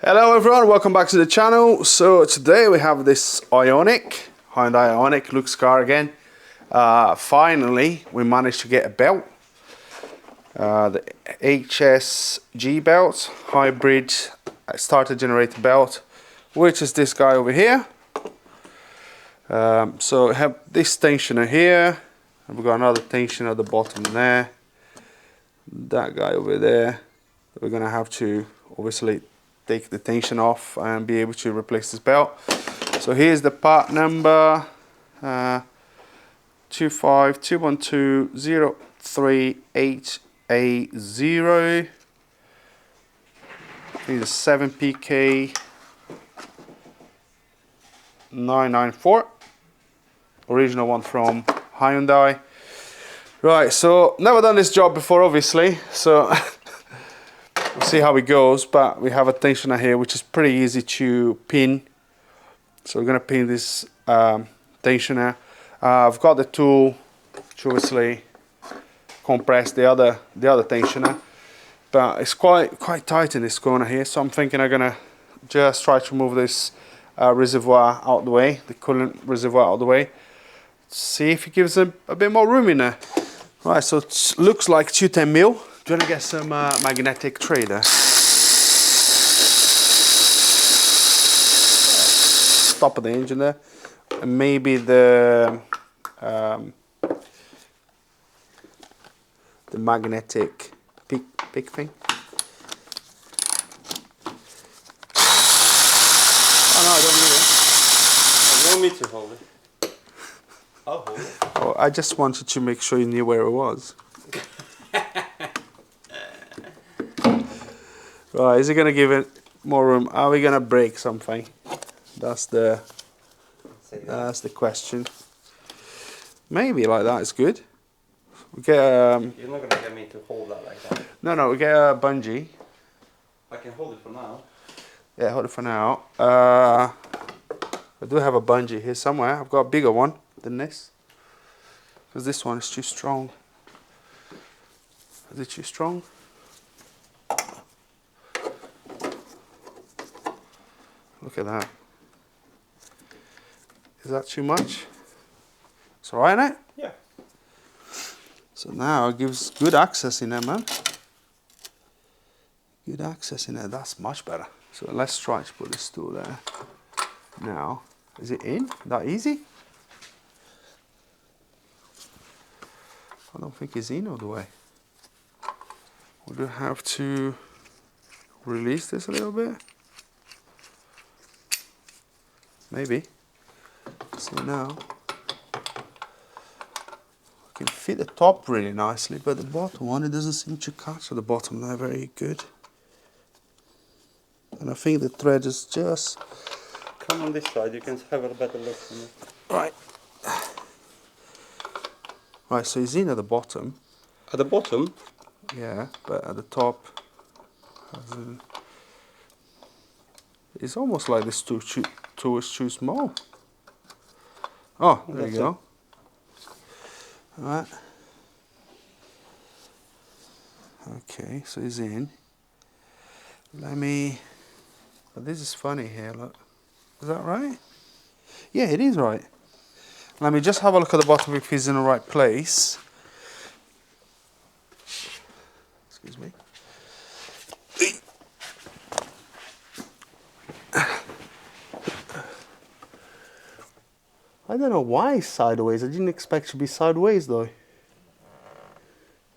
Hello everyone, welcome back to the channel. So today we have this Ioniq, Hyundai Ioniq looks car again. Finally we managed to get a belt, the HSG Belt, hybrid starter generator belt, which is this guy over here. So we have this tensioner here, and we've got another tensioner at the bottom there, that guy over there. We're gonna have to obviously take the tension off and be able to replace this belt. So here's the part number 252120380. Here's a 7PK 994, original one from Hyundai. Right, so never done this job before obviously, so we'll see how it goes, but we have a tensioner here which is pretty easy to pin. So we're going to pin this tensioner. I've got the tool to obviously compress the other tensioner, but it's quite tight in this corner here, so I'm thinking I'm going to just try to move this reservoir out the way, the coolant reservoir out the way, see if it gives a bit more room in there. Right, so it looks like 210 mil. Do you want to get some magnetic trader? Top of the engine there, and maybe the magnetic peak thing. Oh no, I don't need it. You want me to hold it? I'll hold it. Oh, I just wanted to make sure you knew where it was. Right, is it gonna give it more room? Are we gonna break something? That's the question. Maybe like that is good. We get You're not gonna get me to hold that like that. No, we get a bungee. I can hold it for now. Yeah, hold it for now. I do have a bungee here somewhere. I've got a bigger one than this, because this one is too strong. Is it too strong? Look at that. Is that too much? It's alright, isn't it? Yeah. So now it gives good access in there, man. Good access in there. That's much better. So let's try to put this tool there. Now, is it in? That easy? I don't think it's in all the way. Would you have to release this a little bit? Maybe. See now. I can fit the top really nicely, but the bottom one, it doesn't seem to catch at the bottom there very good. And I think the thread is just... Come on this side, you can have a better look from it. Right. Right, so it's in at the bottom. At the bottom? Yeah, but at the top, it's almost like this tool is too small. Oh, there you go. Alright. Okay, so it's in. Let me... But this is funny here, look. Is that right? Yeah, it is right. Let me just have a look at the bottom if it's in the right place. Excuse me. I don't know why it's sideways. I didn't expect it to be sideways though.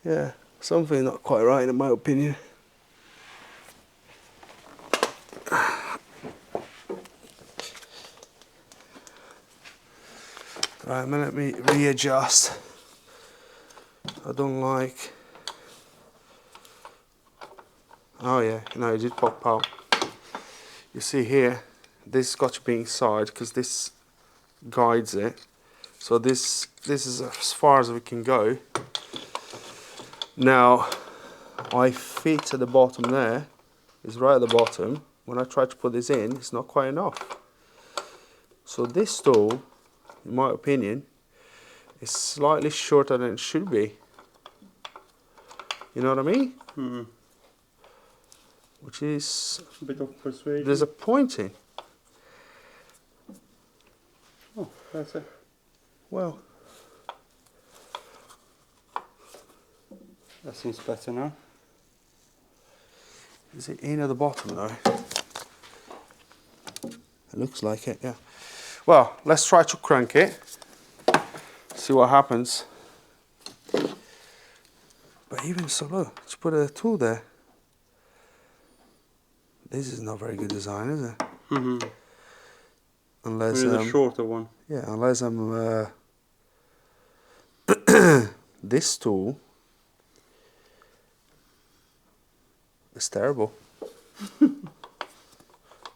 Yeah, something not quite right in my opinion. Right, let me readjust. I don't like... Oh yeah, no, it did pop out. You see here, this has got to be inside because this guides it. So this is as far as we can go. Now, my feet at the bottom there is right at the bottom. When I try to put this in, it's not quite enough. So this tool, in my opinion, is slightly shorter than it should be. You know what I mean? Hmm. which is A bit of persuasion. disappointing. Oh, that's it. Well, That seems better now. is it in at the bottom though? It looks like it, yeah. Well, let's try to crank it. See what happens. But even so, look, let's put a tool there. This is not very good design, is it? Mm-hmm. Unless Maybe the shorter one. yeah, unless I'm this tool is terrible.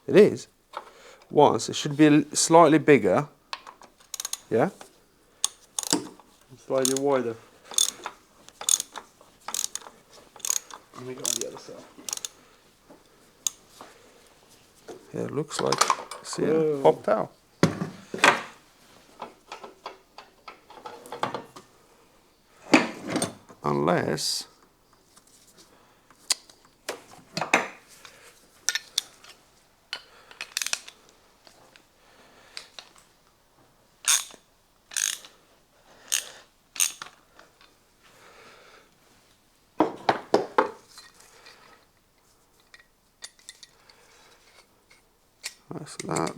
It is. Once it should be slightly bigger. Yeah. Slightly wider. Let me go on the other side. Yeah, it looks like. See, Whoa. it popped out. Unless.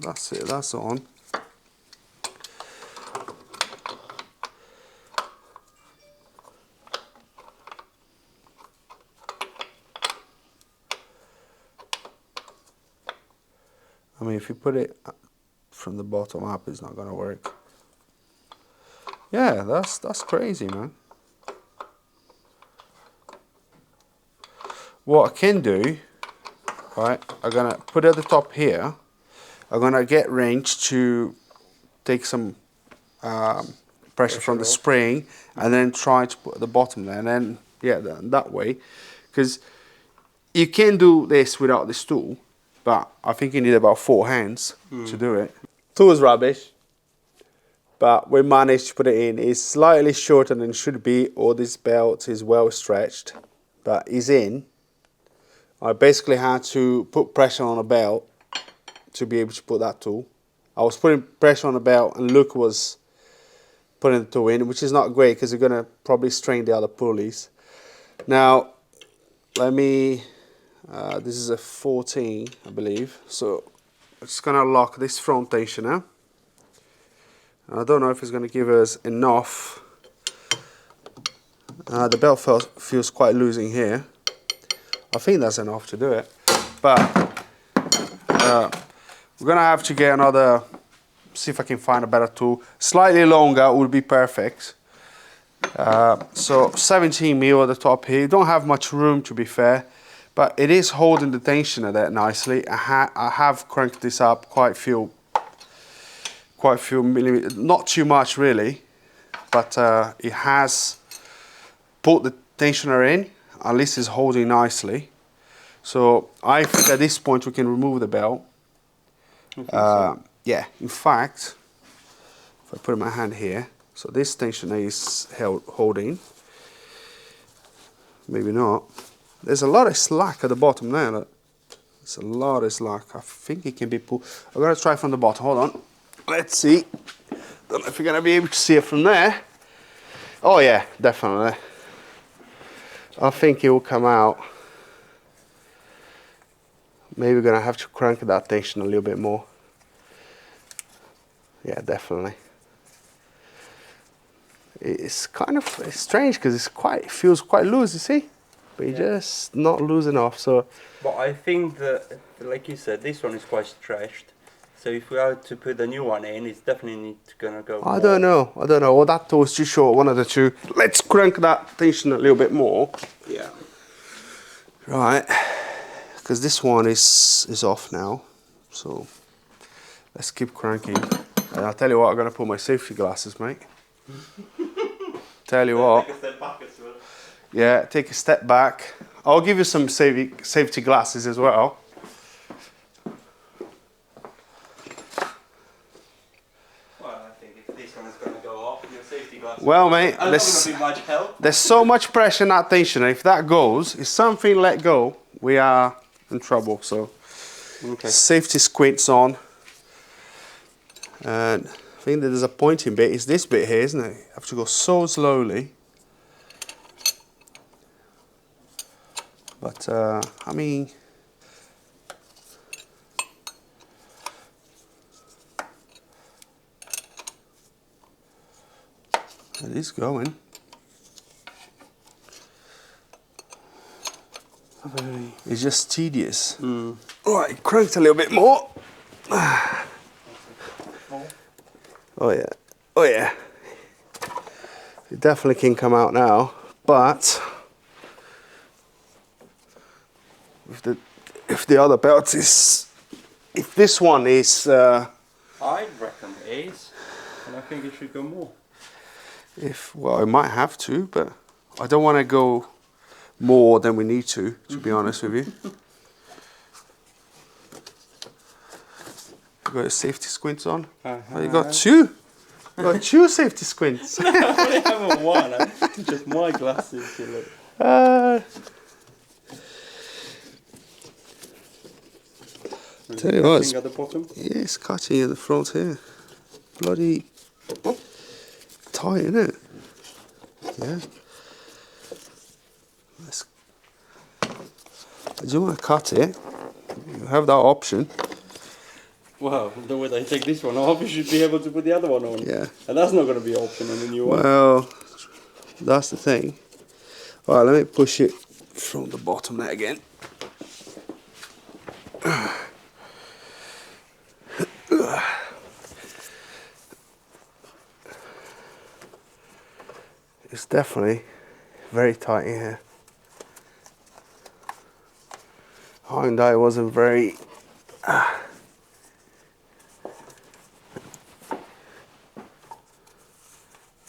That's it, that's on. I mean, if you put it from the bottom up, it's not gonna work. Yeah, that's crazy, man. What I can do, right, I'm gonna put it at the top here. I'm gonna get wrench to take some pressure from the off. spring, and then try to put at the bottom there, and then yeah, that way, because you can do this without this tool, but I think you need about 4 hands to do it. Tool is rubbish, but we managed to put it in. It's slightly shorter than it should be, or this belt is well stretched, but it's in. I basically had to put pressure on a belt to be able to put that tool. I was putting pressure on the belt and Luke was putting the tool in, which is not great because you're going to probably strain the other pulleys. Now, let me, this is a 14, I believe. So I'm just going to lock this front tensioner. I don't know if it's going to give us enough. The belt feels quite loose in here. I think that's enough to do it. But we're going to have to get another, see if I can find a better tool. Slightly longer would be perfect. So 17 mil at the top here. You don't have much room, to be fair, but it is holding the tensioner there nicely. I have cranked this up quite a few millimeters, not too much really, but it has put the tensioner in. At least it's holding nicely. So I think at this point we can remove the belt. Yeah, in fact, if I put my hand here, so this tensioner is holding. Maybe not. There's a lot of slack at the bottom there. Look. There's a lot of slack. I think it can be pulled. I'm gonna try from the bottom. Hold on. Let's see. Don't know if you're gonna be able to see it from there. Oh yeah, definitely. I think it will come out. Maybe we're gonna have to crank that tension a little bit more. Yeah, definitely. It's kind of strange because it feels quite loose, you see? But it's just not loose enough, so... But I think that, like you said, this one is quite stretched. So if we are to put the new one in, it's definitely gonna go I don't know. Well, that toe is too short, one of the two. Let's crank that tension a little bit more. Yeah. Right. Because this one is off now. So let's keep cranking. And I'll tell you what, I'm going to put my safety glasses, mate. Tell you what. Take a step back as well. Yeah, take a step back. I'll give you some safety glasses as well. Well, I think if this one is going to go off, your safety glasses... Well, mate, that's not going to be much help. there's so much pressure in that tensioner. If that goes, if something let go, we are in trouble. So Okay. safety squints on. And I think the disappointing bit is this bit here, isn't it? You have to go so slowly. But I mean, it is going. It's just tedious. Right, cranked a little bit more. Oh yeah, oh yeah. It definitely can come out now, but if the other belt is, if this one is, I reckon it is, and I think it should go more. well, I might have to, but I don't want to go more than we need to be honest with you. You got your safety squints on? Oh, you got two? You got two safety squints. I only have one, just my glasses. You look. Tell you what, Cutting at the bottom? yeah, it's cutting at the front here. Bloody tight, isn't it? Yeah. Do you want to cut it? You have that option. Well, the way they take this one off, you should be able to put the other one on. Yeah. And that's not going to be an option on the new one. Well, that's the thing. Alright, let me push it from the bottom there again. It's definitely very tight in here. Hyundai wasn't very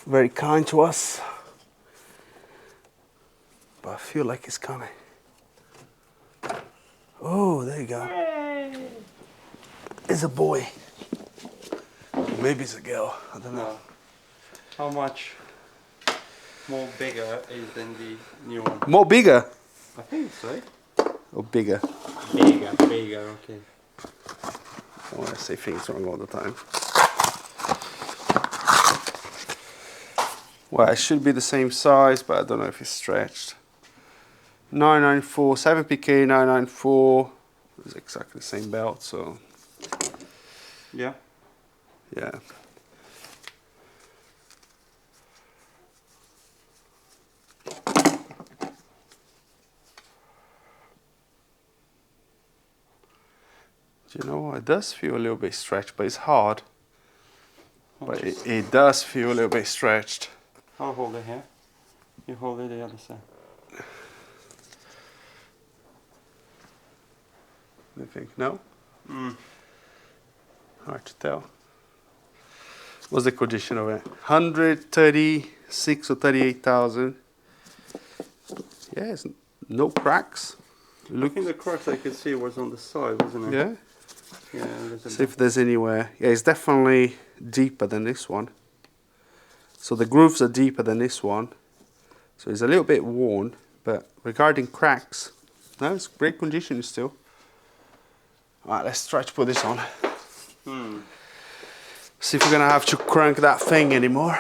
very kind to us, but I feel like it's coming. Oh, there you go. Yay. It's a boy. Maybe it's a girl. I don't know. No. How much more bigger is than the new one? More bigger I think so. or bigger? Bigger, okay. I want to say things wrong all the time. Well, it should be the same size, but I don't know if it's stretched. 994, 7PK 994. It's exactly the same belt, so Yeah. yeah. Do you know what? It does feel a little bit stretched, but it's hard. But it does feel a little bit stretched. I'll hold it here. You hold it the other side. I think no. Hard to tell. What's the condition of it? 136 or 38,000. Yeah, it's no cracks. I think the cracks I could see was on the side, wasn't it? Yeah. Yeah. There's a See if there's anywhere. Yeah, it's definitely deeper than this one. So the grooves are deeper than this one. So it's a little bit worn, but regarding cracks, no, it's great condition still. Alright, let's try to put this on. See if we're gonna have to crank that thing anymore.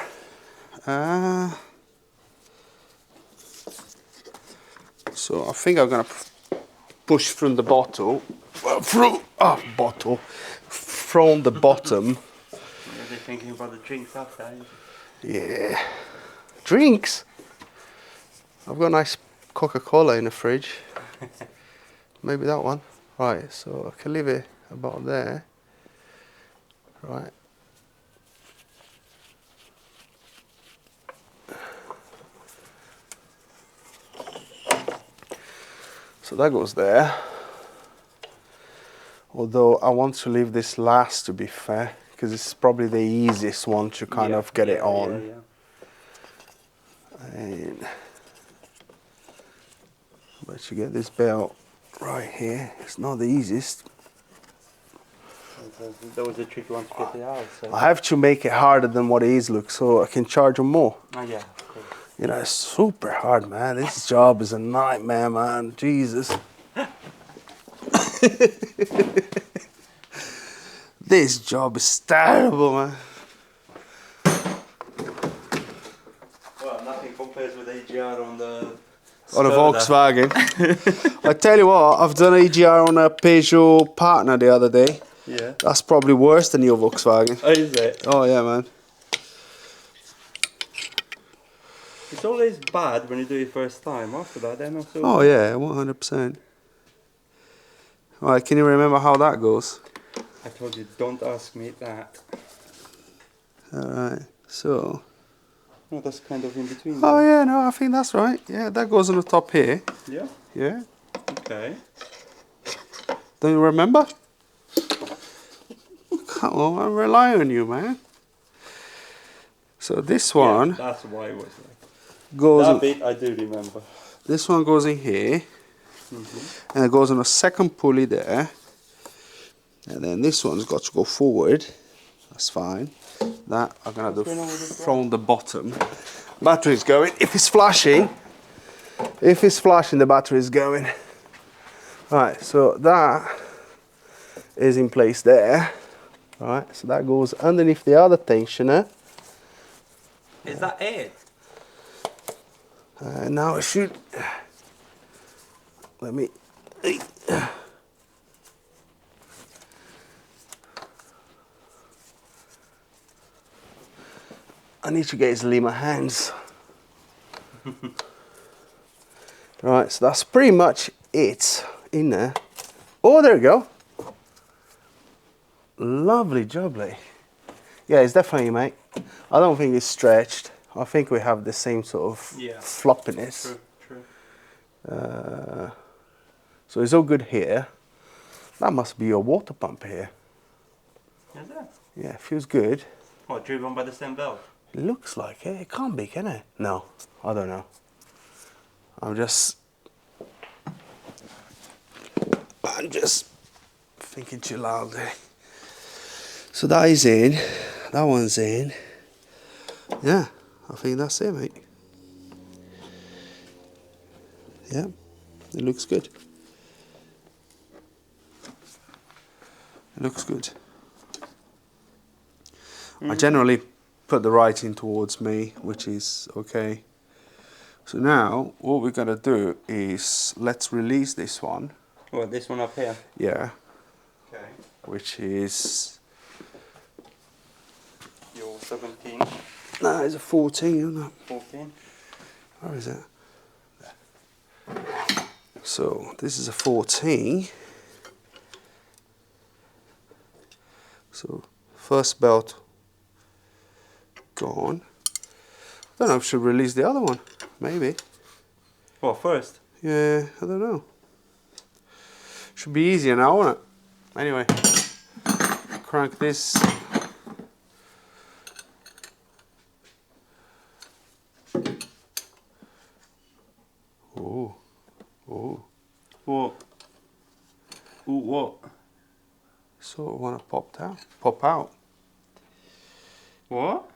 So I think I'm gonna push from the bottle. From the bottom. Are they thinking about the drinks after? Yeah. Drinks? I've got a nice Coca-Cola in the fridge. Maybe that one. Right, so I can leave it about there. Right. So that goes there. Although I want to leave this last, to be fair, because it's probably the easiest one to kind of get it on. And but you get this belt right here. It's not the easiest. That was a tricky one to get it out. So. I have to make it harder than what it is, look, so I can charge them more. Oh yeah, of course. You know, it's super hard, man. This job is a nightmare, man. Jesus. This job is terrible, man. Well, nothing compares with AGR on the On a Skoda. Volkswagen. I tell you what, I've done AGR on a Peugeot Partner the other day. Yeah. That's probably worse than your Volkswagen. Oh, is it? Oh yeah, man. It's always bad when you do it first time. After that, they're not so Oh bad. yeah, 100%. Alright, can you remember how that goes? I told you, don't ask me that. Alright, so... No, that's kind of in between. Oh there. yeah, no, I think that's right. Yeah, that goes on the top here. Yeah? Yeah. Okay. Don't you remember? Come on, I rely on you, man. So this one Yeah, that's why it was like. goes... That bit I do remember. This one goes in here. And it goes on a second pulley there. And then this one's got to go forward. That's fine. That I'm gonna do from the bottom. Battery's going. If it's flashing, the battery is going. Right, so that is in place there. Right, so that goes underneath the other tensioner. Is that it? Now it should. Let me. I need to get his Lima hands. Right, so that's pretty much it in there. Oh, there we go. Lovely jubbly. Yeah, it's definitely, mate. I don't think it's stretched. I think we have the same sort of floppiness. True, true. So it's all good here. That must be your water pump here. Is it? Yeah, it feels good. What, driven by the same belt? It looks like it. It can't be, can it? No, I don't know. I'm just thinking too loudly. So that is in. That one's in. Yeah, I think that's it, mate. Yeah, it looks good. It looks good. I generally put the writing towards me, which is okay. So now what we're gonna do is let's release this one. What, this one up here? Yeah. Okay. Which is Your 17, no, it's a 14, isn't it? 14. Where is it? There. So this is a 14. So first belt gone. I don't know if I should release the other one. Maybe. Well, first. Yeah, I don't know. Should be easier now, won't it? Anyway, crank this. Oh, oh. What? Ooh, what? Sort of want to pop out. What?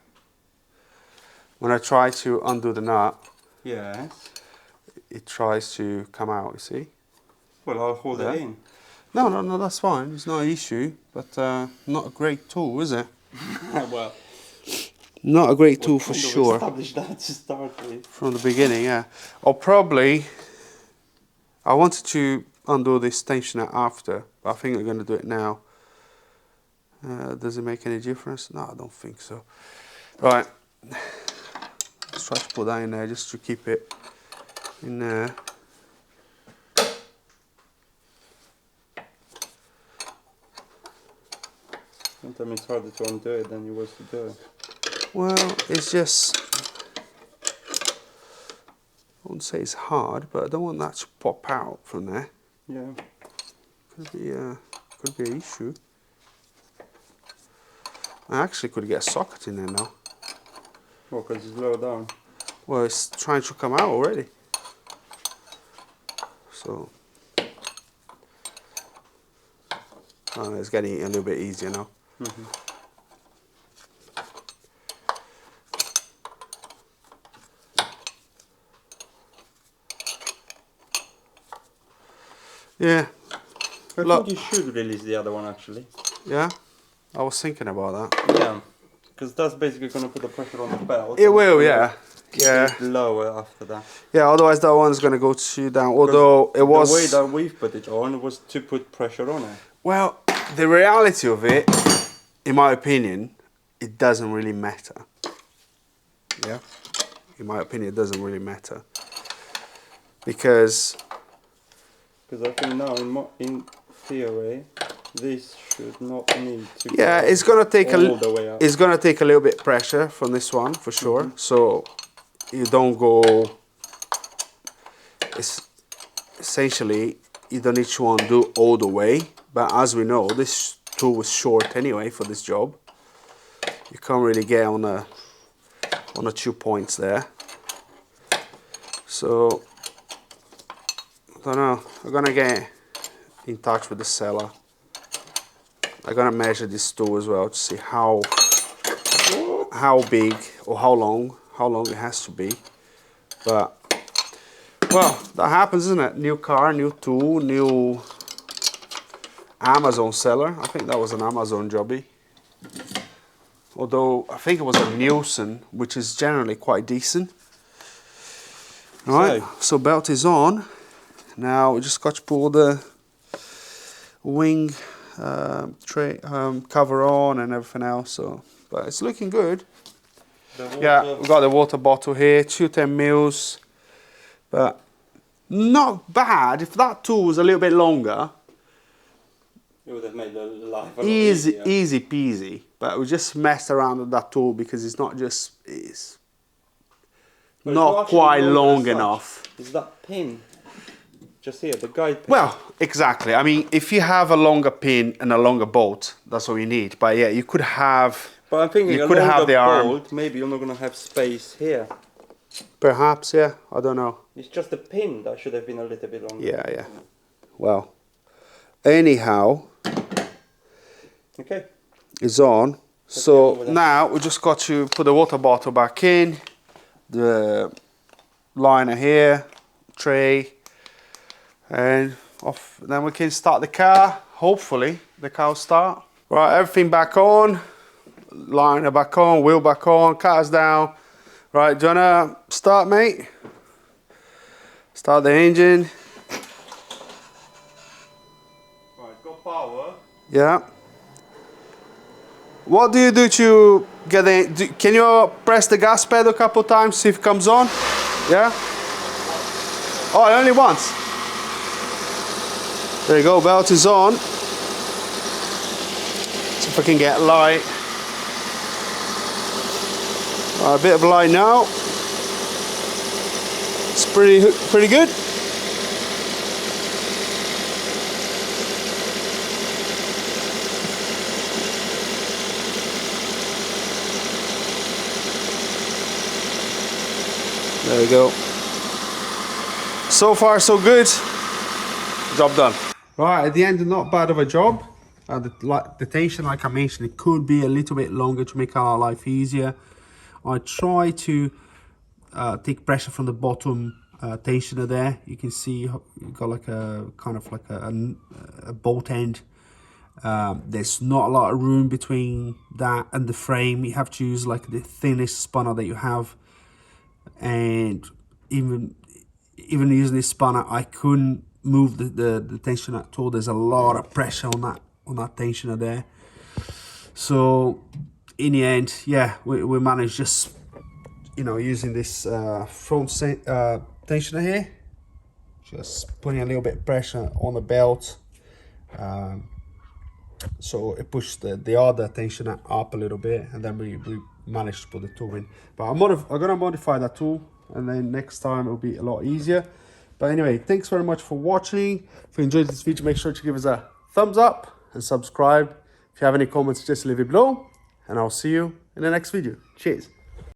When I try to undo the nut, Yes. it tries to come out, you see? Well, I'll hold Yeah. it in. No, that's fine. It's not an issue, but not a great tool, is it? Well, Not a great tool for kind of sure. establish that to start with. From the beginning, yeah. Or probably, I wanted to undo this tensioner after, but I think I'm going to do it now. Does it make any difference? No, I don't think so. Right. Let's try to put that in there just to keep it in there. Sometimes it's harder to undo it than it was to do it. Well, it's just, I wouldn't say it's hard, but I don't want that to pop out from there. Yeah. Could be an issue. I actually could get a socket in there now. Well, because it's low down. Well, it's trying to come out already. So, it's getting a little bit easier now. Mm-hmm. Yeah, I look. think you should release the other one actually. Yeah, I was thinking about that. Yeah, because that's basically going to put the pressure on the belt. It will, yeah. Keep Yeah. it lower after that. Yeah, otherwise that one's going to go too down. Although it was... The way that we've put it on was to put pressure on it. Well, the reality of it, in my opinion, it doesn't really matter. Yeah? In my opinion, it doesn't really matter. Because I think now, in theory, this should not need to yeah, go it's gonna take all the way up. it's gonna take a little bit pressure from this one for sure. So you don't go. It's essentially you don't need to undo all the way. But as we know, this tool was short anyway for this job. You can't really get on the 2 points there. So I don't know. I'm gonna get in touch with the seller. I'm gonna measure this tool as well to see how big or how long it has to be. But well, that happens, isn't it? New car, new tool, new Amazon seller. I think that was an Amazon jobby. Although I think it was a Nielsen, which is generally quite decent. Alright, so belt is on. Now we just got to pull the wing tray cover on and everything else. So, but it's looking good. Yeah, we got the water bottle here, 210 mils, but not bad. If that tool was a little bit longer, it would have made the life a lot easy easier. peasy. But we just messed around with that tool because it's not just it's not quite long enough. Is that pin just here, the guide pin? Well, exactly. I mean, if you have a longer pin and a longer bolt, that's all you need. But yeah, you could have. But I'm thinking you a could have the arm. bolt, maybe you're not going to have space here. Perhaps, yeah. I don't know. It's just the pin that should have been a little bit longer. Yeah. Well, anyhow, okay, it's on. So now we just got to put the water bottle back in, the liner here, tray, and off. Then we can start the car. Hopefully, the car will start. Right, everything back on. Liner back on, wheel back on, car's down. Right, do you wanna start, mate? Start the engine. Right, got power. Yeah. What do you do to get the? Can you press the gas pedal a couple times, see if it comes on? Yeah. Oh, only once. There you go. Belt is on. See if I can get light. A bit of light now. It's pretty good. There we go. So far, so good. Job done. Right, at the end, not bad of a job. The tension, like I mentioned, it could be a little bit longer to make our life easier. I try to take pressure from the bottom tensioner there. You can see you've got like a kind of like a bolt end. There's not a lot of room between that and the frame. You have to use like the thinnest spanner that you have, and even using this spanner, I couldn't move the tensioner at all. There's a lot of pressure on that tensioner there. So in the end, yeah, we managed just, you know, using this front tensioner here, just putting a little bit of pressure on the belt, so it pushed the other tensioner up a little bit, and then we managed to put the tool in. But I'm gonna modify that tool, and then next time it'll be a lot easier. But anyway, thanks very much for watching. If you enjoyed this video, make sure to give us a thumbs up and subscribe. If you have any comments, just leave it below, and I'll see you in the next video. Cheers.